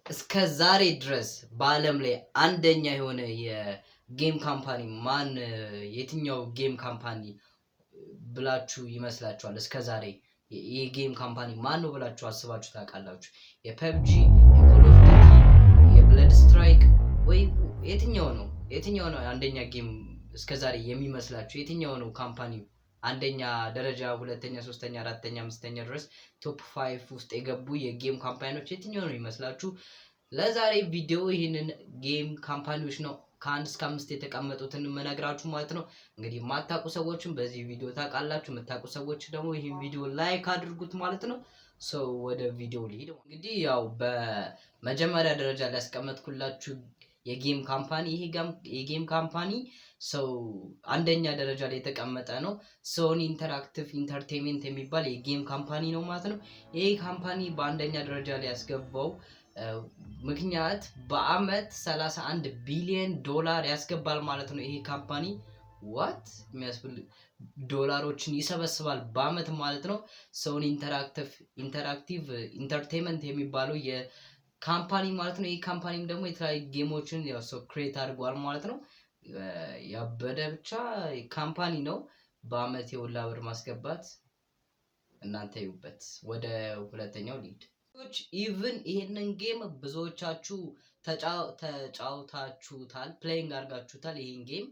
እስከ ዛሬ ድረስ በዓለም ላይ አንደኛ የሆነ የጌም ካምፓኒ ማን የትኛው ጌም ካምፓኒ ብላችሁ ይመስላችኋል? እስከ ዛሬ የጌም ካምፓኒ ማን ነው ብላችሁ አስባችሁ ታውቃላችሁ? የፐብጂ፣ የኮል ኦፍ ዲቲ፣ የብለድ ስትራይክ ወይ የትኛው ነው? የትኛው ነው አንደኛ ጌም እስከዛሬ የሚመስላችሁ? የትኛው ነው ካምፓኒ አንደኛ ደረጃ፣ ሁለተኛ፣ ሶስተኛ፣ አራተኛ፣ አምስተኛ ድረስ ቶፕ 5 ውስጥ የገቡ የጌም ካምፓኒዎች የትኛው ነው ይመስላችሁ? ለዛሬ ቪዲዮ ይህንን ጌም ካምፓኒዎች ነው ከ1 እስከ 5 የተቀመጡትን መነግራችሁ ማለት ነው። እንግዲህ የማታውቁ ሰዎችም በዚህ ቪዲዮ ታውቃላችሁ፣ የምታውቁ ሰዎች ደግሞ ይህን ቪዲዮ ላይክ አድርጉት ማለት ነው። ሰው ወደ ቪዲዮ ሊሄድ እንግዲህ ያው በመጀመሪያ ደረጃ ላይ ያስቀመጥኩላችሁ የጌም ካምፓኒ ይሄ የጌም ካምፓኒ ሰው አንደኛ ደረጃ ላይ የተቀመጠ ነው። ሶኒ ኢንተራክቲቭ ኢንተርቴይንመንት የሚባል የጌም ካምፓኒ ነው ማለት ነው። ይሄ ካምፓኒ በአንደኛ ደረጃ ላይ ያስገባው ምክንያት በአመት 31 ቢሊዮን ዶላር ያስገባል ማለት ነው። ይሄ ካምፓኒ ዋት የሚያስብል ዶላሮችን ይሰበስባል በአመት ማለት ነው። ሶኒ ኢንተራክቲቭ ኢንተርቴይንመንት የሚባለው የካምፓኒ ማለት ነው። ይሄ ካምፓኒም ደግሞ የተለያዩ ጌሞችን ያው ሰው ክሬት አድርጓል ማለት ነው። ያበደ ብቻ ካምፓኒ ነው። በአመት የሁላ ብር ማስገባት እናንተ ይዩበት። ወደ ሁለተኛው ሊድ ኢቭን ይሄንን ጌም ብዙዎቻችሁ ተጫውታችሁታል፣ ፕሌይንግ አድርጋችሁታል። ይሄን ጌም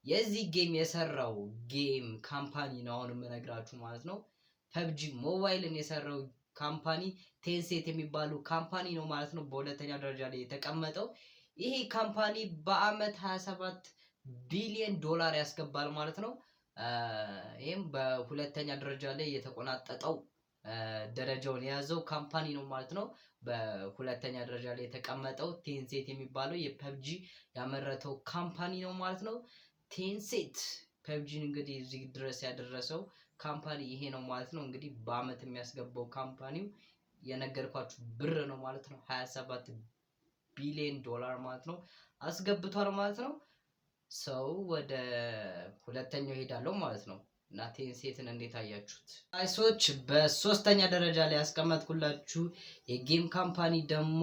የዚህ ጌም የሰራው ጌም ካምፓኒ ነው አሁን የምነግራችሁ ማለት ነው። ፐብጂ ሞባይልን የሰራው ካምፓኒ ቴንሴት የሚባሉ ካምፓኒ ነው ማለት ነው። በሁለተኛ ደረጃ ላይ የተቀመጠው ይሄ ካምፓኒ በአመት 27 ቢሊዮን ዶላር ያስገባል ማለት ነው። ይህም በሁለተኛ ደረጃ ላይ የተቆናጠጠው ደረጃውን የያዘው ካምፓኒ ነው ማለት ነው። በሁለተኛ ደረጃ ላይ የተቀመጠው ቴንሴት የሚባለው የፐብጂ ያመረተው ካምፓኒ ነው ማለት ነው። ቴንሴት ፐብጂን እንግዲህ እዚህ ድረስ ያደረሰው ካምፓኒ ይሄ ነው ማለት ነው። እንግዲህ በአመት የሚያስገባው ካምፓኒው የነገርኳችሁ ብር ነው ማለት ነው። 27 ቢሊዮን ዶላር ማለት ነው አስገብቷል ማለት ነው። ሰው ወደ ሁለተኛው ሄዳለሁ ማለት ነው። እና ቴንሴትን እንዴት አያችሁት? አይሶች በሶስተኛ ደረጃ ላይ ያስቀመጥኩላችሁ የጌም ካምፓኒ ደግሞ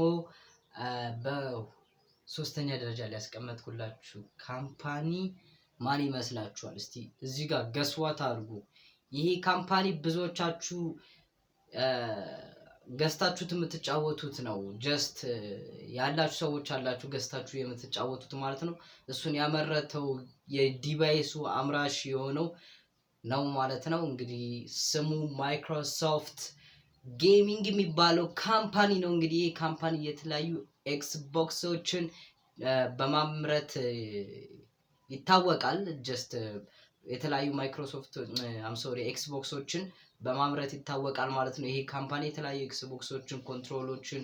በሶስተኛ ደረጃ ላይ ያስቀመጥኩላችሁ ካምፓኒ ማን ይመስላችኋል? እስቲ እዚህ ጋር ገስዋት አድርጉ። ይሄ ካምፓኒ ብዙዎቻችሁ ገዝታችሁት የምትጫወቱት ነው። ጀስት ያላችሁ ሰዎች አላችሁ ገዝታችሁ የምትጫወቱት ማለት ነው። እሱን ያመረተው የዲቫይሱ አምራች የሆነው ነው ማለት ነው። እንግዲህ ስሙ ማይክሮሶፍት ጌሚንግ የሚባለው ካምፓኒ ነው። እንግዲህ ይህ ካምፓኒ የተለያዩ ኤክስቦክሶችን በማምረት ይታወቃል። ጀስት የተለያዩ ማይክሮሶፍት ኤክስቦክሶችን በማምረት ይታወቃል ማለት ነው። ይሄ ካምፓኒ የተለያዩ ኤክስቦክሶችን፣ ኮንትሮሎችን፣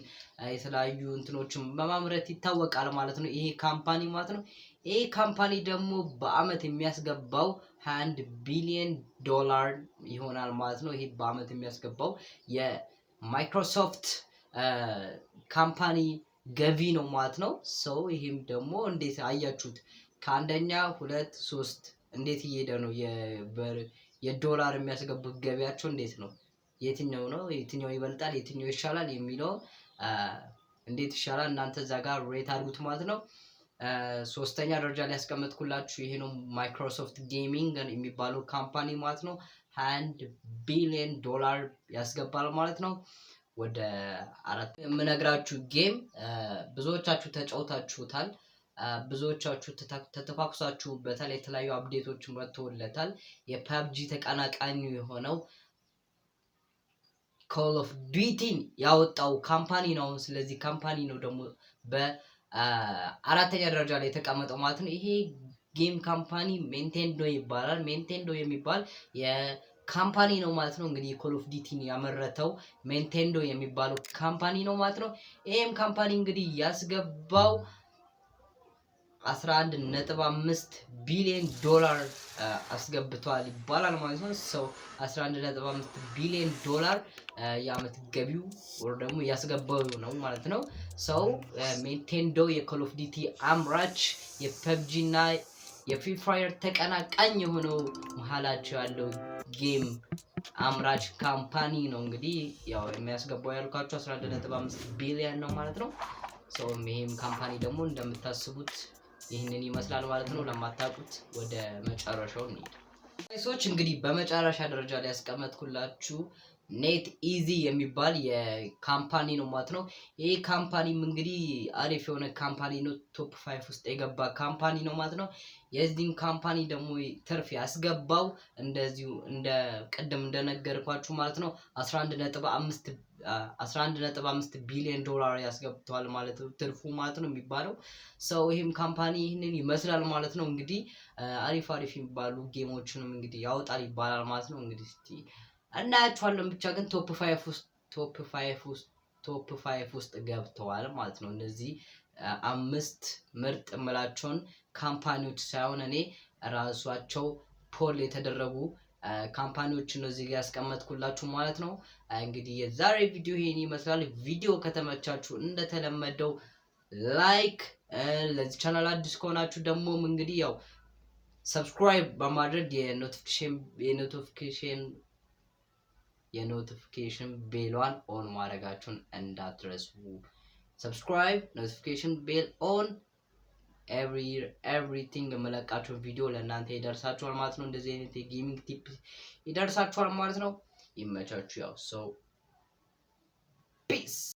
የተለያዩ እንትኖችን በማምረት ይታወቃል ማለት ነው። ይሄ ካምፓኒ ማለት ነው። ይሄ ካምፓኒ ደግሞ በአመት የሚያስገባው 21 ቢሊዮን ዶላር ይሆናል ማለት ነው። ይሄ በአመት የሚያስገባው የማይክሮሶፍት ካምፓኒ ገቢ ነው ማለት ነው። ሰው ይሄም ደግሞ እንዴት አያችሁት? ከአንደኛ 2 3 እንዴት እየሄደ ነው? የዶላር የሚያስገቡት ገቢያቸው እንዴት ነው? የትኛው ነው? የትኛው ይበልጣል? የትኛው ይሻላል? የሚለው እንዴት ይሻላል? እናንተ እዛ ጋር ሬት አድርጉት ማለት ነው። ሶስተኛ ደረጃ ላይ ያስቀመጥኩላችሁ ይሄ ነው። ማይክሮሶፍት ጌሚንግ የሚባለው ካምፓኒ ማለት ነው 21 ቢሊዮን ዶላር ያስገባል ማለት ነው። ወደ አራት የምነግራችሁ ጌም ብዙዎቻችሁ ተጫውታችሁታል። ብዙዎቻችሁ ተተኳኩሳችሁበታል። የተለያዩ አፕዴቶችን ወጥተውለታል። የፐብጂ ተቀናቃኙ የሆነው ኮል ኦፍ ዲቲን ያወጣው ካምፓኒ ነው። ስለዚህ ካምፓኒ ነው ደግሞ በአራተኛ ደረጃ ላይ የተቀመጠው ማለት ነው። ይሄ ጌም ካምፓኒ ኒንቴንዶ ይባላል። ኒንቴንዶ የሚባል የካምፓኒ ነው ማለት ነው። እንግዲህ ኮል ኦፍ ዲቲን ያመረተው ኒንቴንዶ የሚባለው ካምፓኒ ነው ማለት ነው። ይሄም ካምፓኒ እንግዲህ ያስገባው 11.5 ቢሊዮን ዶላር አስገብቷል ይባላል ማለት ነው። ሰው 11.5 ቢሊዮን ዶላር የአመት ገቢው ወር ደግሞ ያስገባው ነው ማለት ነው። ሰው ኒንቴንዶ የኮል ኦፍ ዲቲ አምራች የፐብጂ እና የፍሪ ፋየር ተቀናቃኝ የሆነው መሀላቸው ያለው ጌም አምራች ካምፓኒ ነው። እንግዲህ ያው የሚያስገባው ያልኳችሁ 11.5 ቢሊዮን ነው ማለት ነው። ሰው ይሄም ካምፓኒ ደግሞ እንደምታስቡት ይህንን ይመስላል ማለት ነው። ለማታውቁት ወደ መጨረሻው እንሂድ። ሰዎች እንግዲህ በመጨረሻ ደረጃ ላይ ያስቀመጥኩላችሁ ኔት ኢዚ የሚባል የካምፓኒ ነው ማለት ነው። ይሄ ካምፓኒም እንግዲህ አሪፍ የሆነ ካምፓኒ ነው። ቶፕ 5 ውስጥ የገባ ካምፓኒ ነው ማለት ነው። የዚህም ካምፓኒ ደግሞ ትርፍ ያስገባው እንደዚሁ እንደ ቅድም እንደነገርኳችሁ ማለት ነው 11.5 ቢሊዮን ዶላር ያስገብተዋል ማለት ነው። ትርፉ ማለት ነው የሚባለው ሰው ይህም ካምፓኒ ይህንን ይመስላል ማለት ነው። እንግዲህ አሪፍ የሚባሉ ጌሞችንም እንግዲህ ያወጣል ይባላል ማለት ነው። እንግዲህ እስቲ እናያቸዋለን። ብቻ ግን ቶፕ 5 ውስጥ ገብተዋል ማለት ነው። እነዚህ 5 ምርጥ የምላቸውን ካምፓኒዎች ሳይሆን እኔ ራሷቸው ፖል የተደረጉ ካምፓኒዎችን ነው እዚህ ጋር ያስቀመጥኩላችሁ ማለት ነው። እንግዲህ የዛሬ ቪዲዮ ይሄን ይመስላል። ቪዲዮ ከተመቻችሁ እንደተለመደው ላይክ፣ ለዚህ ቻናል አዲስ ከሆናችሁ ደግሞ እንግዲህ ያው ሰብስክራይብ በማድረግ የኖቲፊኬሽን ቤሏን ኦን ማድረጋችሁን እንዳትረሱ። ሰብስክራይብ፣ ኖቲፊኬሽን ቤል ኦን፣ ኤቭሪቲንግ የምለቃቸው ቪዲዮ ለእናንተ ይደርሳችኋል ማለት ነው። እንደዚህ አይነት የጌሚንግ ቲፕ ይደርሳችኋል ማለት ነው። ይመቻችሁ። ያው ፒስ